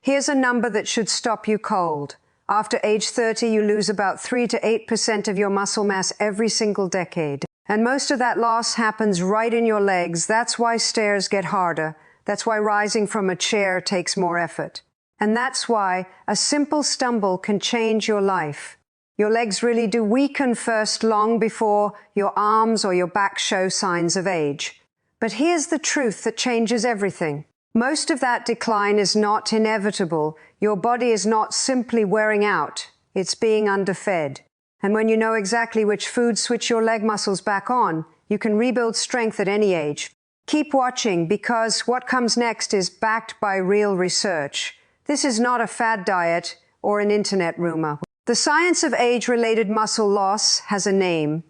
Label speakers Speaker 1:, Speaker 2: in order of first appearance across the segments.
Speaker 1: Here's a number that should stop you cold. After age 30, you lose about 3 to 8% of your muscle mass every single decade. And most of that loss happens right in your legs. That's why stairs get harder. That's why rising from a chair takes more effort. And that's why a simple stumble can change your life. Your legs really do weaken first, long before your arms or your back show signs of age. But here's the truth that changes everything. Most of that decline is not inevitable. Your body is not simply wearing out. It's being underfed. And when you know exactly which foods switch your leg muscles back on, you can rebuild strength at any age. Keep watching, because what comes next is backed by real research. This is not a fad diet or an internet rumor. The science of age-related muscle loss has a name.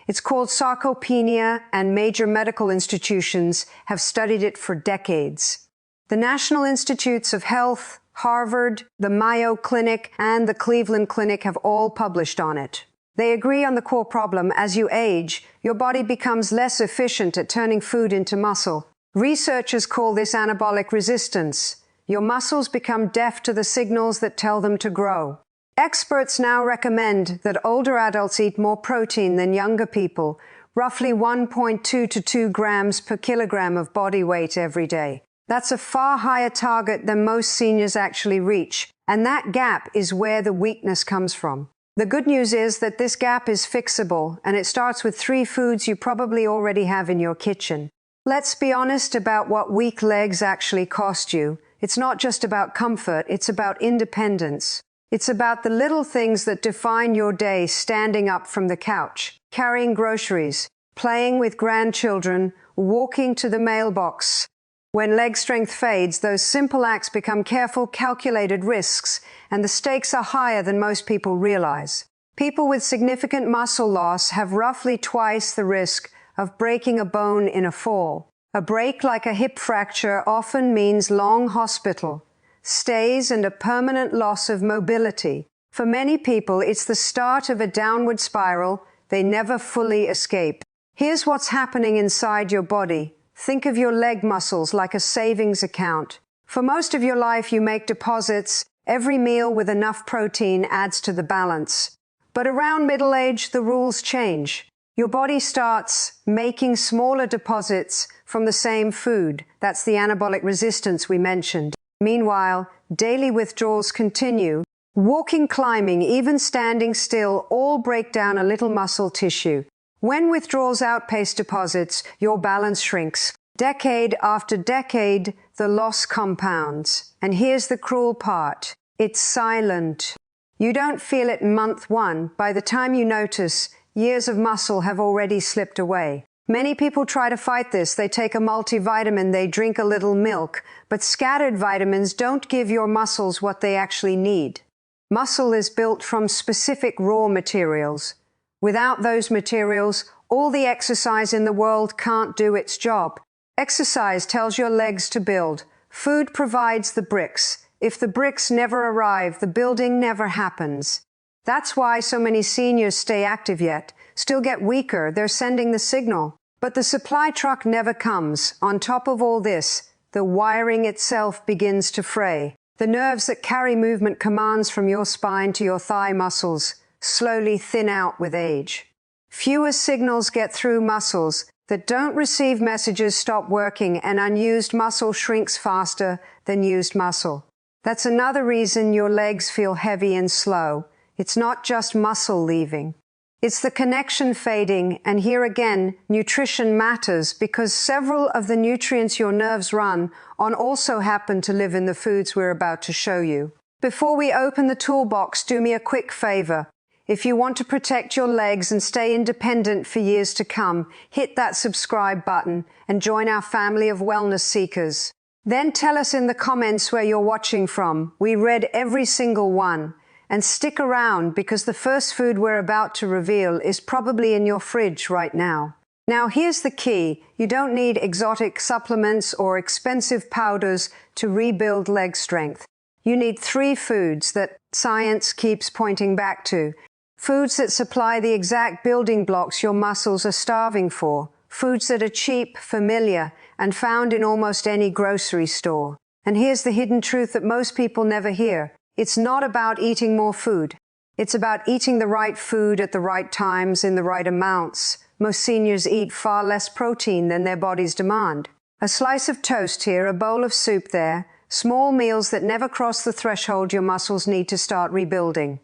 Speaker 1: It's called sarcopenia, and major medical institutions have studied it for decades. The National Institutes of Health, Harvard, the Mayo Clinic, and the Cleveland Clinic have all published on it. They agree on the core problem. As you age, your body becomes less efficient at turning food into muscle. Researchers call this anabolic resistance. Your muscles become deaf to the signals that tell them to grow. Experts now recommend that older adults eat more protein than younger people, roughly 1.2 to 2 grams per kilogram of body weight every day. That's a far higher target than most seniors actually reach, and that gap is where the weakness comes from. The good news is that this gap is fixable, and it starts with 3 foods you probably already have in your kitchen. Let's be honest about what weak legs actually cost you. It's not just about comfort, it's about independence. It's about the little things that define your day: standing up from the couch, carrying groceries, playing with grandchildren, walking to the mailbox. When leg strength fades, those simple acts become careful, calculated risks, and the stakes are higher than most people realize. People with significant muscle loss have roughly twice the risk of breaking a bone in a fall. A break, like a hip fracture, often means long hospital stays and a permanent loss of mobility. For many people, it's the start of a downward spiral they never fully escape. Here's what's happening inside your body. Think of your leg muscles like a savings account. For most of your life, you make deposits. Every meal with enough protein adds to the balance. But around middle age, the rules change. Your body starts making smaller deposits from the same food. That's the anabolic resistance we mentioned. Meanwhile, daily withdrawals continue. Walking, climbing, even standing still all break down a little muscle tissue. When withdrawals outpace deposits, your balance shrinks. Decade after decade, the loss compounds. And here's the cruel part. It's silent. You don't feel it month 1. By the time you notice, years of muscle have already slipped away. Many people try to fight this. They take a multivitamin, they drink a little milk, but scattered vitamins don't give your muscles what they actually need. Muscle is built from specific raw materials. Without those materials, all the exercise in the world can't do its job. Exercise tells your legs to build. Food provides the bricks. If the bricks never arrive, the building never happens. That's why so many seniors stay active yet still get weaker. They're sending the signal. But the supply truck never comes. On top of all this, the wiring itself begins to fray. The nerves that carry movement commands from your spine to your thigh muscles slowly thin out with age. Fewer signals get through. Muscles that don't receive messages stop working, and unused muscle shrinks faster than used muscle. That's another reason your legs feel heavy and slow. It's not just muscle leaving. It's the connection fading, and here again, nutrition matters, because several of the nutrients your nerves run on also happen to live in the foods we're about to show you. Before we open the toolbox, do me a quick favor. If you want to protect your legs and stay independent for years to come, hit that subscribe button and join our family of wellness seekers. Then tell us in the comments where you're watching from. We read every single one. And stick around, because the first food we're about to reveal is probably in your fridge right now. Now here's the key. You don't need exotic supplements or expensive powders to rebuild leg strength. You need 3 foods that science keeps pointing back to. Foods that supply the exact building blocks your muscles are starving for. Foods that are cheap, familiar, and found in almost any grocery store. And here's the hidden truth that most people never hear. It's not about eating more food. It's about eating the right food at the right times in the right amounts. Most seniors eat far less protein than their bodies demand. A slice of toast here, a bowl of soup there, small meals that never cross the threshold your muscles need to start rebuilding.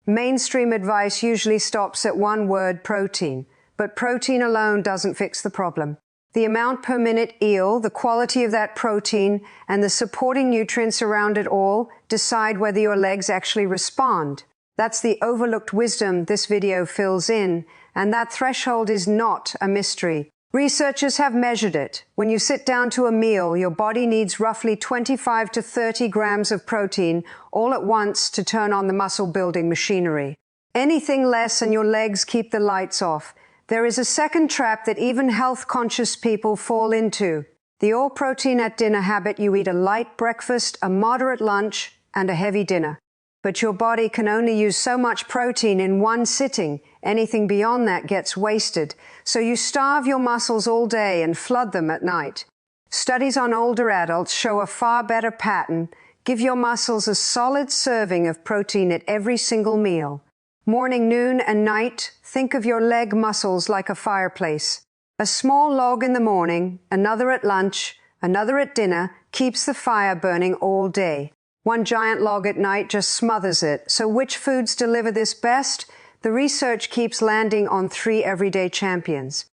Speaker 1: Mainstream advice usually stops at one word, protein. But protein alone doesn't fix the problem. The amount per minute eel, the quality of that protein, and the supporting nutrients around it all decide whether your legs actually respond. That's the overlooked wisdom this video fills in, and that threshold is not a mystery. Researchers have measured it. When you sit down to a meal, your body needs roughly 25 to 30 grams of protein all at once to turn on the muscle-building machinery. Anything less and your legs keep the lights off. There is a second trap that even health-conscious people fall into. The all-protein at dinner habit. You eat a light breakfast, a moderate lunch, and a heavy dinner. But your body can only use so much protein in one sitting. Anything beyond that gets wasted. So you starve your muscles all day and flood them at night. Studies on older adults show a far better pattern. Give your muscles a solid serving of protein at every single meal. Morning, noon, and night, think of your leg muscles like a fireplace. A small log in the morning, another at lunch, another at dinner, keeps the fire burning all day. One giant log at night just smothers it. So which foods deliver this best? The research keeps landing on 3 everyday champions.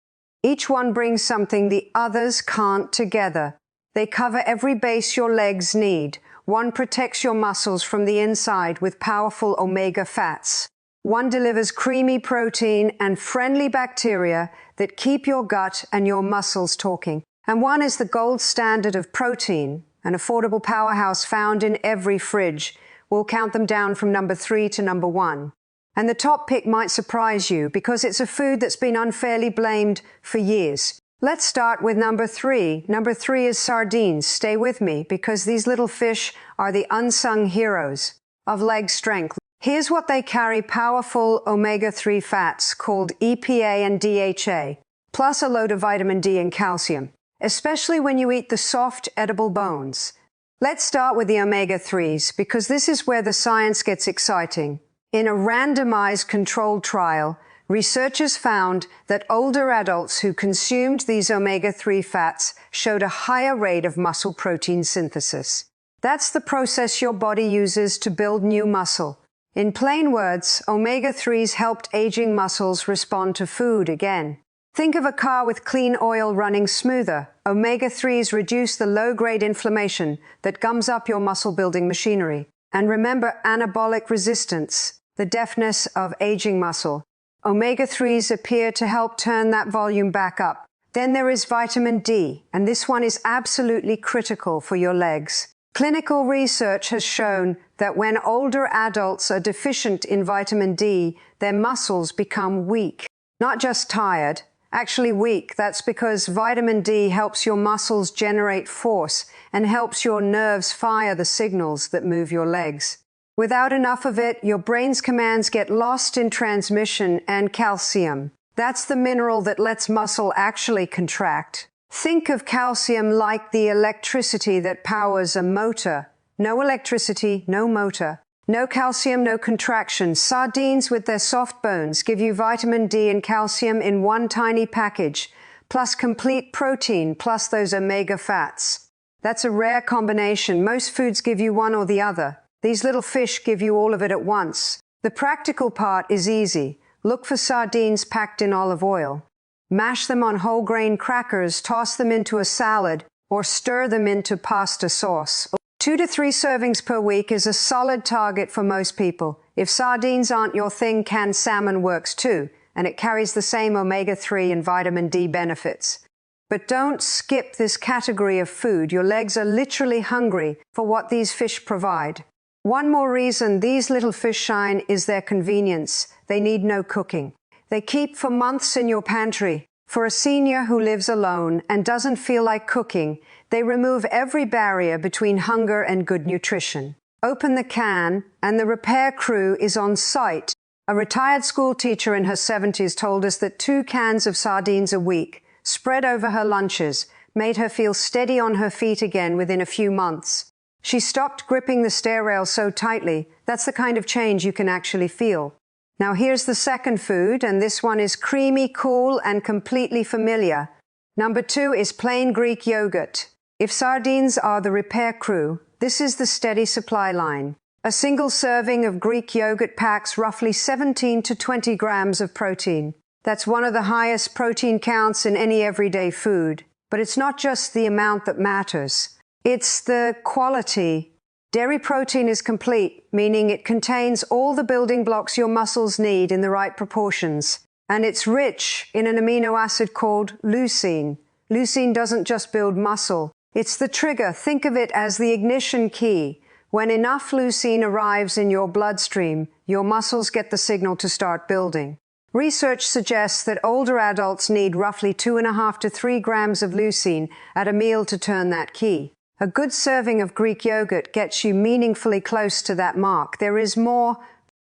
Speaker 1: Each one brings something the others can't together. They cover every base your legs need. One protects your muscles from the inside with powerful omega fats. One delivers creamy protein and friendly bacteria that keep your gut and your muscles talking. And one is the gold standard of protein, an affordable powerhouse found in every fridge. We'll count them down from number 3 to number 1. And the top pick might surprise you because it's a food that's been unfairly blamed for years. Let's start with number 3. Number 3 is sardines. Stay with me because these little fish are the unsung heroes of leg strength. Here's what they carry: powerful omega-3 fats called EPA and DHA, plus a load of vitamin D and calcium, especially when you eat the soft, edible bones. Let's start with the omega-3s because this is where the science gets exciting. In a randomized controlled trial, researchers found that older adults who consumed these omega-3 fats showed a higher rate of muscle protein synthesis. That's the process your body uses to build new muscle. In plain words, omega-3s helped aging muscles respond to food again. Think of a car with clean oil running smoother. Omega-3s reduce the low-grade inflammation that gums up your muscle-building machinery. And remember anabolic resistance, the deafness of aging muscle. Omega-3s appear to help turn that volume back up. Then there is vitamin D, and this one is absolutely critical for your legs. Clinical research has shown that when older adults are deficient in vitamin D, their muscles become weak. Not just tired, actually weak. That's because vitamin D helps your muscles generate force and helps your nerves fire the signals that move your legs. Without enough of it, your brain's commands get lost in transmission. And calcium. That's the mineral that lets muscle actually contract. Think of calcium like the electricity that powers a motor. No electricity, no motor. No calcium, no contraction. Sardines with their soft bones give you vitamin D and calcium in one tiny package, plus complete protein, plus those omega fats. That's a rare combination. Most foods give you one or the other. These little fish give you all of it at once. The practical part is easy. Look for sardines packed in olive oil. Mash them on whole grain crackers, toss them into a salad, or stir them into pasta sauce. 2 to 3 servings per week is a solid target for most people. If sardines aren't your thing, canned salmon works too, and it carries the same omega-3 and vitamin D benefits. But don't skip this category of food. Your legs are literally hungry for what these fish provide. One more reason these little fish shine is their convenience. They need no cooking. They keep for months in your pantry. For a senior who lives alone and doesn't feel like cooking, they remove every barrier between hunger and good nutrition. Open the can, and the repair crew is on site. A retired school teacher in her 70s told us that 2 cans of sardines a week, spread over her lunches, made her feel steady on her feet again within a few months. She stopped gripping the stair rail so tightly. That's the kind of change you can actually feel. Now here's the second food, and this one is creamy, cool, and completely familiar. Number 2 is plain Greek yogurt. If sardines are the repair crew, this is the steady supply line. A single serving of Greek yogurt packs roughly 17 to 20 grams of protein. That's one of the highest protein counts in any everyday food. But it's not just the amount that matters. It's the quality. Dairy protein is complete, meaning it contains all the building blocks your muscles need in the right proportions. And it's rich in an amino acid called leucine. Leucine doesn't just build muscle. It's the trigger. Think of it as the ignition key. When enough leucine arrives in your bloodstream, your muscles get the signal to start building. Research suggests that older adults need roughly 2.5 to 3 grams of leucine at a meal to turn that key. A good serving of Greek yogurt gets you meaningfully close to that mark. There is more.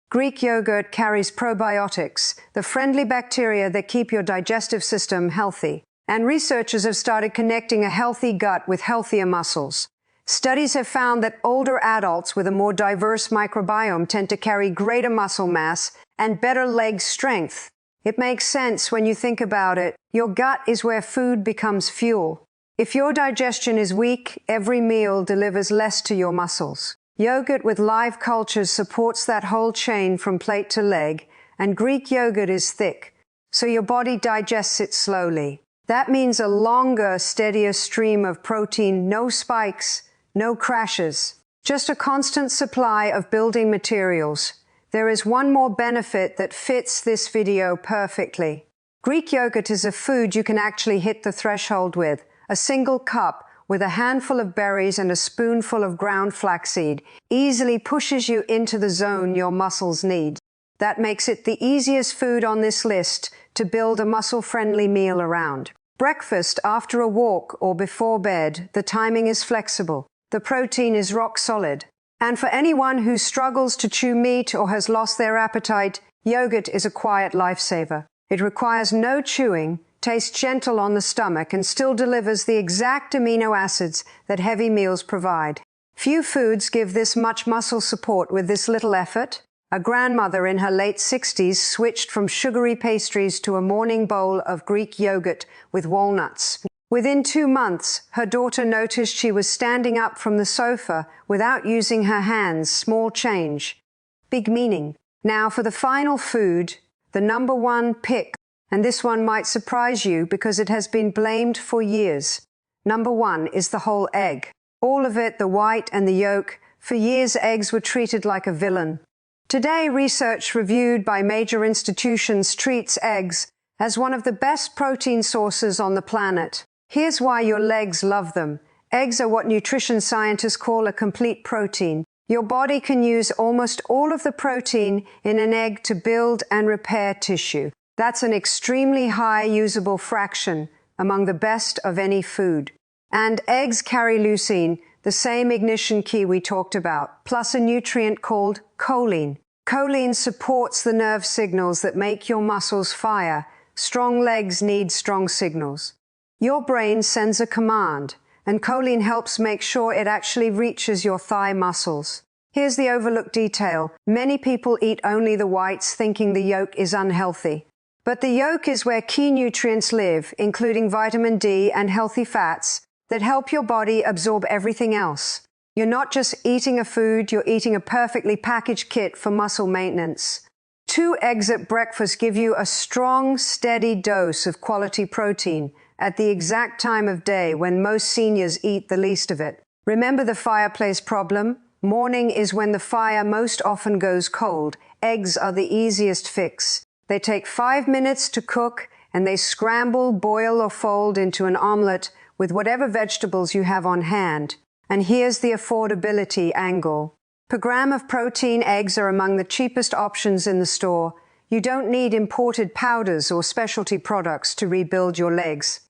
Speaker 1: Greek yogurt carries probiotics, the friendly bacteria that keep your digestive system healthy. And researchers have started connecting a healthy gut with healthier muscles. Studies have found that older adults with a more diverse microbiome tend to carry greater muscle mass and better leg strength. It makes sense when you think about it. Your gut is where food becomes fuel. If your digestion is weak, every meal delivers less to your muscles. Yogurt with live cultures supports that whole chain from plate to leg, and Greek yogurt is thick, so your body digests it slowly. That means a longer, steadier stream of protein, no spikes, no crashes, just a constant supply of building materials. There is one more benefit that fits this video perfectly. Greek yogurt is a food you can actually hit the threshold with. A single cup with a handful of berries and a spoonful of ground flaxseed easily pushes you into the zone your muscles need. That makes it the easiest food on this list to build a muscle-friendly meal around. Breakfast, after a walk, or before bed, the timing is flexible. The protein is rock solid. And for anyone who struggles to chew meat or has lost their appetite, yogurt is a quiet lifesaver. It requires no chewing, tastes gentle on the stomach, and still delivers the exact amino acids that heavy meals provide. Few foods give this much muscle support with this little effort. A grandmother in her late 60s switched from sugary pastries to a morning bowl of Greek yogurt with walnuts. Within 2 months, her daughter noticed she was standing up from the sofa without using her hands. Small change, big meaning. Now for the final food, the number 1 pick. And this one might surprise you because it has been blamed for years. Number 1 is the whole egg. All of it, the white and the yolk. For years, eggs were treated like a villain. Today, research reviewed by major institutions treats eggs as one of the best protein sources on the planet. Here's why your legs love them. Eggs are what nutrition scientists call a complete protein. Your body can use almost all of the protein in an egg to build and repair tissue. That's an extremely high usable fraction, among the best of any food. And eggs carry leucine, the same ignition key we talked about, plus a nutrient called choline. Choline supports the nerve signals that make your muscles fire. Strong legs need strong signals. Your brain sends a command, and choline helps make sure it actually reaches your thigh muscles. Here's the overlooked detail. Many people eat only the whites, thinking the yolk is unhealthy. But the yolk is where key nutrients live, including vitamin D and healthy fats, that help your body absorb everything else. You're not just eating a food, you're eating a perfectly packaged kit for muscle maintenance. 2 eggs at breakfast give you a strong, steady dose of quality protein at the exact time of day when most seniors eat the least of it. Remember the fireplace problem? Morning is when the fire most often goes cold. Eggs are the easiest fix. They take 5 minutes to cook, and they scramble, boil, or fold into an omelette with whatever vegetables you have on hand. And here's the affordability angle. Per gram of protein, eggs are among the cheapest options in the store. You don't need imported powders or specialty products to rebuild your legs.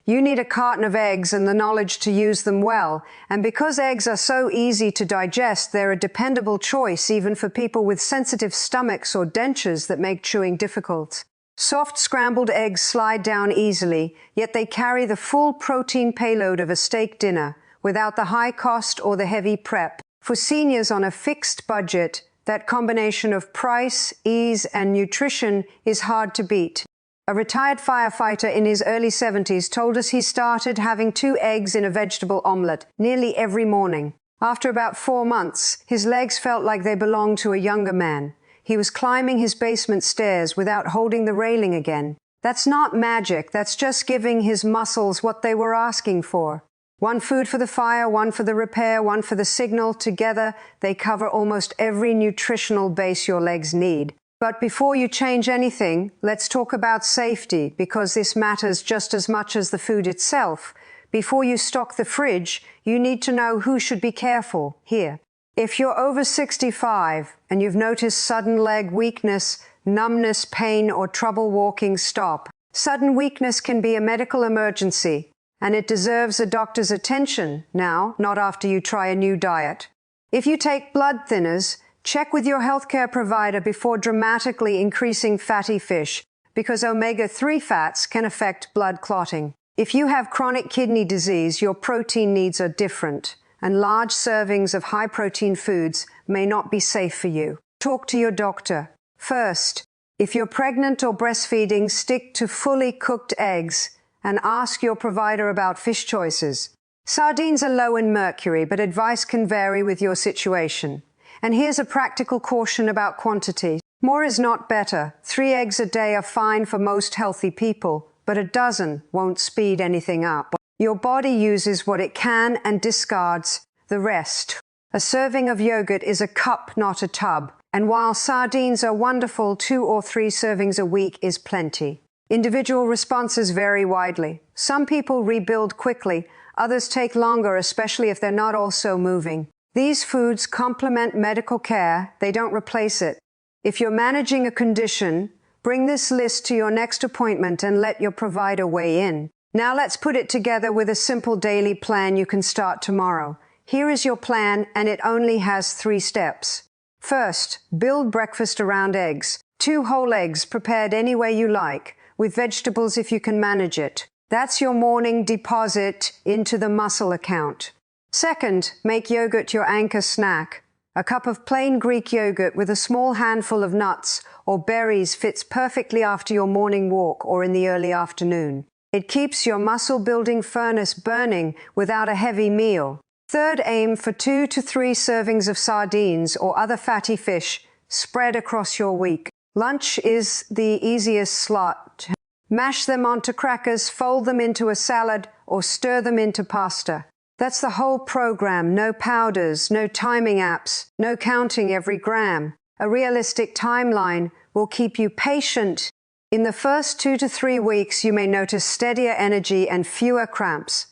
Speaker 1: You need a carton of eggs and the knowledge to use them well. And because eggs are so easy to digest, they're a dependable choice even for people with sensitive stomachs or dentures that make chewing difficult. Soft scrambled eggs slide down easily, yet they carry the full protein payload of a steak dinner, without the high cost or the heavy prep. For seniors on a fixed budget, that combination of price, ease, and nutrition is hard to beat. A retired firefighter in his early 70s told us he started having 2 eggs in a vegetable omelette nearly every morning. After about 4 months, his legs felt like they belonged to a younger man. He was climbing his basement stairs without holding the railing again. That's not magic, that's just giving his muscles what they were asking for. One food for the fire, one for the repair, one for the signal. Together, they cover almost every nutritional base your legs need. But before you change anything, let's talk about safety, because this matters just as much as the food itself. Before you stock the fridge, you need to know who should be careful here. If you're over 65 and you've noticed sudden leg weakness, numbness, pain, or trouble walking, stop. Sudden weakness can be a medical emergency, and it deserves a doctor's attention now, not after you try a new diet. If you take blood thinners, check with your healthcare provider before dramatically increasing fatty fish, because omega-3 fats can affect blood clotting. If you have chronic kidney disease, your protein needs are different, and large servings of high-protein foods may not be safe for you. Talk to your doctor. First, if you're pregnant or breastfeeding, stick to fully cooked eggs and ask your provider about fish choices. Sardines are low in mercury, but advice can vary with your situation. And here's a practical caution about quantity. More is not better. 3 eggs a day are fine for most healthy people, but a dozen won't speed anything up. Your body uses what it can and discards the rest. A serving of yogurt is a cup, not a tub. And while sardines are wonderful, 2 or 3 servings a week is plenty. Individual responses vary widely. Some people rebuild quickly, others take longer, especially if they're not also moving. These foods complement medical care, they don't replace it. If you're managing a condition, bring this list to your next appointment and let your provider weigh in. Now let's put it together with a simple daily plan you can start tomorrow. Here is your plan, and it only has 3 steps. First, build breakfast around eggs. 2 whole eggs prepared any way you like, with vegetables if you can manage it. That's your morning deposit into the muscle account. Second, make yogurt your anchor snack. A cup of plain Greek yogurt with a small handful of nuts or berries fits perfectly after your morning walk or in the early afternoon. It keeps your muscle-building furnace burning without a heavy meal. Third, aim for 2 to 3 servings of sardines or other fatty fish spread across your week. Lunch is the easiest slot. Mash them onto crackers, fold them into a salad, or stir them into pasta. That's the whole program. No powders, no timing apps, no counting every gram. A realistic timeline will keep you patient. In the first 2 to 3 weeks, you may notice steadier energy and fewer cramps.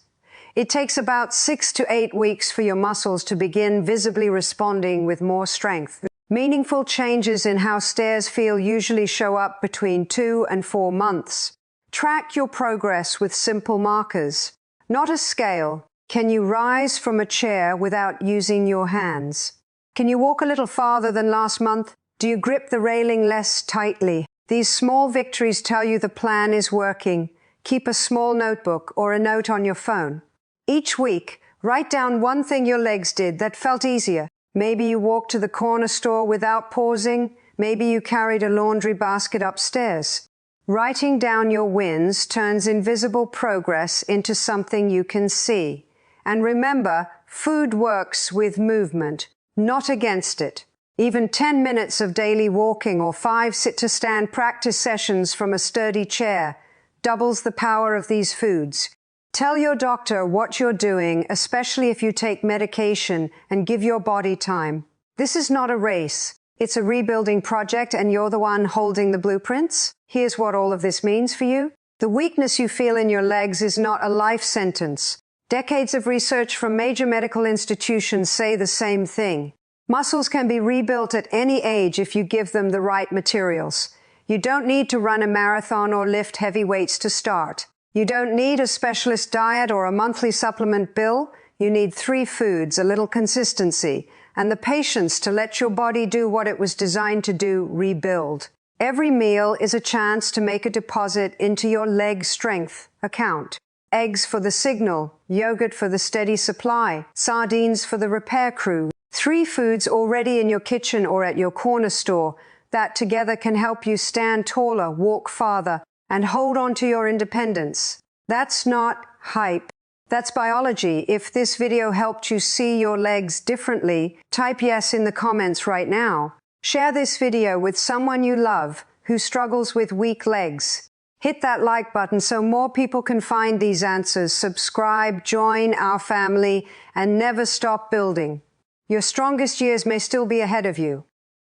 Speaker 1: It takes about 6 to 8 weeks for your muscles to begin visibly responding with more strength. Meaningful changes in how stairs feel usually show up between 2 and 4 months. Track your progress with simple markers, not a scale. Can you rise from a chair without using your hands? Can you walk a little farther than last month? Do you grip the railing less tightly? These small victories tell you the plan is working. Keep a small notebook or a note on your phone. Each week, write down one thing your legs did that felt easier. Maybe you walked to the corner store without pausing. Maybe you carried a laundry basket upstairs. Writing down your wins turns invisible progress into something you can see. And remember, food works with movement, not against it. Even 10 minutes of daily walking or 5 sit-to-stand practice sessions from a sturdy chair doubles the power of these foods. Tell your doctor what you're doing, especially if you take medication, and give your body time. This is not a race. It's a rebuilding project, and you're the one holding the blueprints. Here's what all of this means for you. The weakness you feel in your legs is not a life sentence. Decades of research from major medical institutions say the same thing. Muscles can be rebuilt at any age if you give them the right materials. You don't need to run a marathon or lift heavy weights to start. You don't need a specialist diet or a monthly supplement bill. You need 3 foods, a little consistency, and the patience to let your body do what it was designed to do, rebuild. Every meal is a chance to make a deposit into your leg strength account. eggs for the signal, yogurt for the steady supply, sardines for the repair crew. 3 foods already in your kitchen or at your corner store that together can help you stand taller, walk farther, and hold on to your independence. That's not hype. That's biology. If this video helped you see your legs differently, type yes in the comments right now. Share this video with someone you love who struggles with weak legs. Hit that like button so more people can find these answers. Subscribe, join our family, and never stop building. Your strongest years may still be ahead of you.